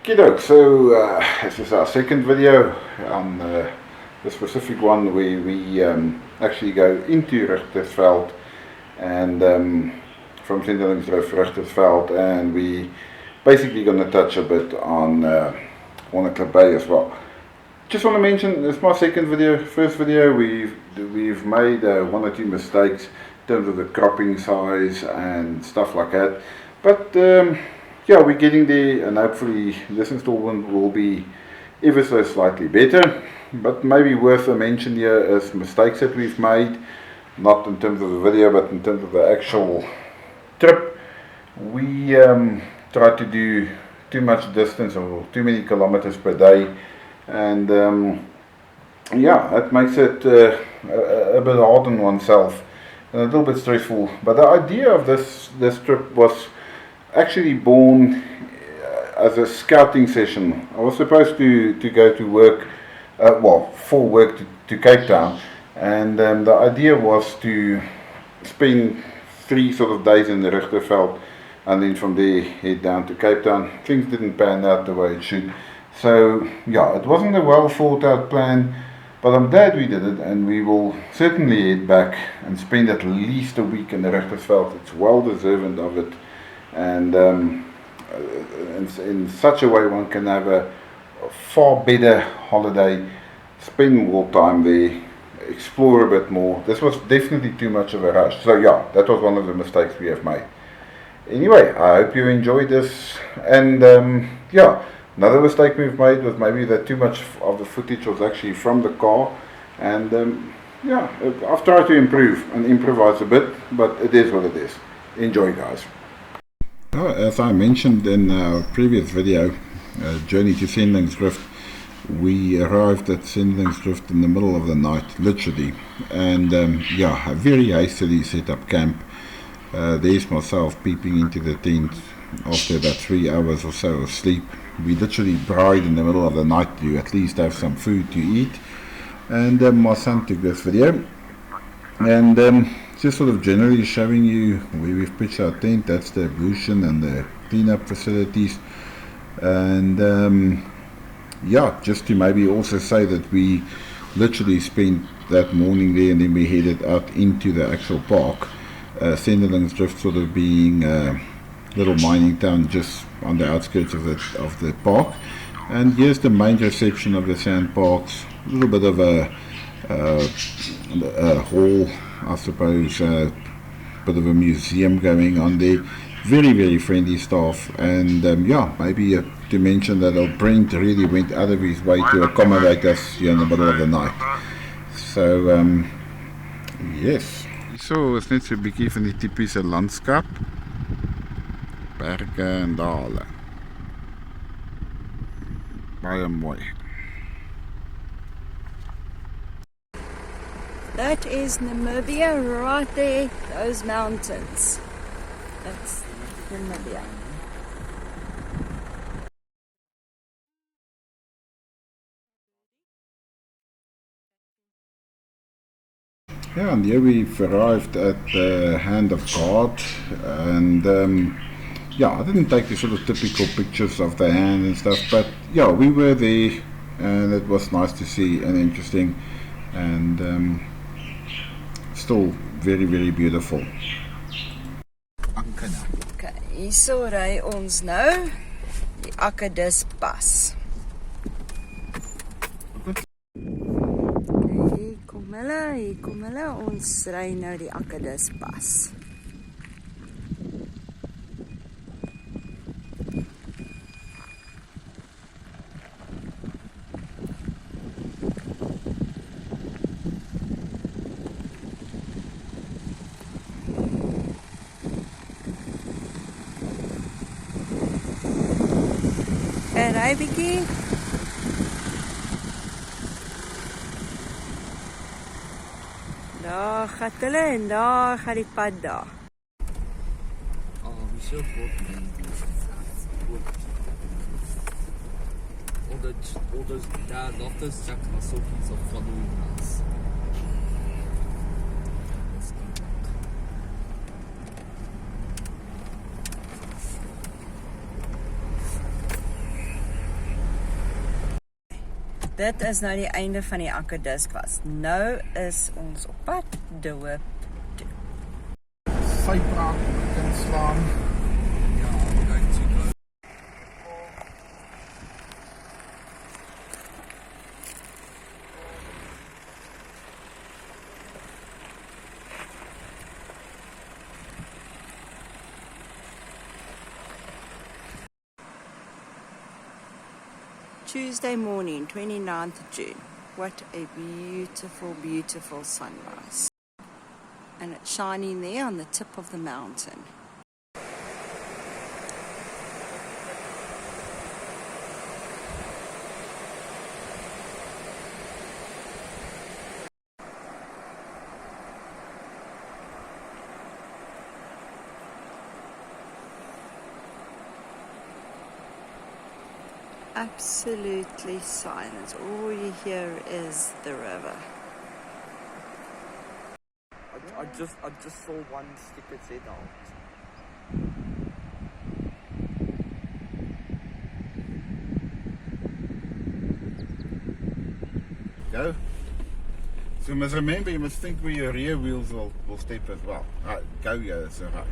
Kiddo, so this is our second video on the specific one where we actually go into Richtersveld and from Richtersveld, and we basically going to touch a bit on Warner Bay as well. Just want to mention, it's my second video. First video we've made one or two mistakes in terms of the cropping size and stuff like that, but yeah, we're getting there, and hopefully this installment will be ever so slightly better. But maybe worth a mention here is mistakes that we've made, not in terms of the video but in terms of the actual trip. We tried to do too much distance or too many kilometers per day, and yeah, that makes it a bit hard on oneself and a little bit stressful. But the idea of this trip was actually born as a scouting session. I was supposed to go to work, for work to Cape Town, and the idea was to spend 3 sort of days in the Richtersveld and then from there head down to Cape Town. Things didn't pan out the way it should, so yeah, it wasn't a well thought out plan, but I'm glad we did it, and we will certainly head back and spend at least a week in the Richtersveld. It's well deserving of it, and in such a way one can have a far better holiday, spend more time there, explore a bit more. This was definitely too much of a rush, so yeah, that was one of the mistakes we have made. Anyway, I hope you enjoyed this, and yeah, another mistake we've made was maybe that too much of the footage was actually from the car, and yeah, I've tried to improve and improvise a bit, but it is what it is. Enjoy, guys. As I mentioned in our previous video, Journey to Sendlingsdrift, we arrived at Sendlingsdrift in the middle of the night, literally, and yeah, I very hastily set up camp. There's myself peeping into the tent after about 3 hours or so of sleep. We literally bride in the middle of the night to at least have some food to eat, and my son took this video, and just sort of generally showing you where we've pitched our tent. That's the ablution and the cleanup facilities, and yeah, just to maybe also say that we literally spent that morning there, and then we headed out into the actual park, Sendlingsdrift sort of being a little mining town just on the outskirts of the park. And here's the main reception of the sand parks, a little bit of a hall, I suppose, a bit of a museum going on there. Very, very friendly staff, and yeah, maybe to mention that our Brent really went out of his way to accommodate us here in the middle of the night. So yes, so is net so 'n bietjie van die tipiese landskap, berge en dale, baie mooi. That is Namibia right there, those mountains. That's Namibia. Yeah, and here we've arrived at the Hand of God, and yeah, I didn't take the sort of typical pictures of the hand and stuff, but yeah, we were there, and it was nice to see and interesting, and still very, very beautiful. Okay, hierso ry ons nou die Akkadis pas. Hier kom hulle, ons ry nou die Akkadis pas. En ry bietjie. Daar gaan hulle en daar gaan die pad daar. Oh, we should walk, man. All those doctors Jack Masokis are following us. Let's go. Dit is nou die einde van die akkediskwast. Nou is ons op pad Doop toe. Sypraak kan slaan. Ja, kijk, Chico. Tuesday morning, 29th of June. What a beautiful, beautiful sunrise. And it's shining there on the tip of the mountain. Absolutely silent. All you hear is the river. I just saw one stick its head out. Go. So you must remember, you must think where your rear wheels will step as well. Right, go, yeah, that's right.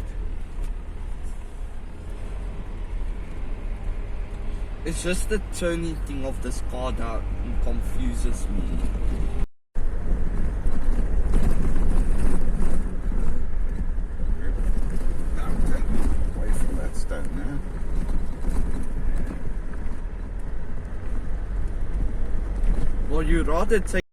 It's just the turning thing of this car that confuses me. Now take me away from that stone now. Well, you'd rather take.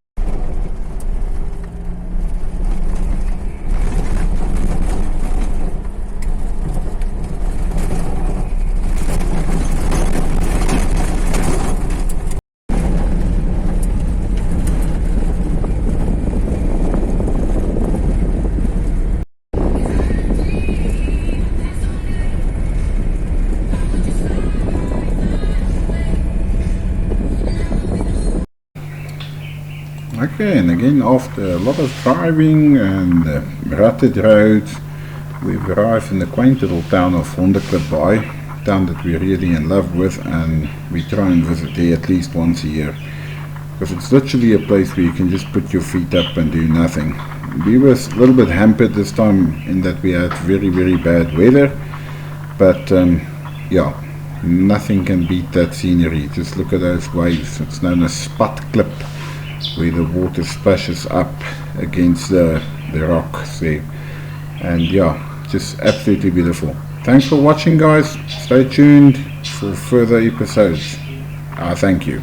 Okay, and again after a lot of driving and rutted roads, we've arrived in the quaint little town of Honderklipbaai, a town that we're really in love with, and we try and visit here at least once a year, because it's literally a place where you can just put your feet up and do nothing. We were a little bit hampered this time in that we had very, very bad weather, but yeah, nothing can beat that scenery. Just look at those waves. It's known as Spot Clip, where the water splashes up against the rocks there, and yeah, just absolutely beautiful. Thanks for watching, guys. Stay tuned for further episodes. Thank you.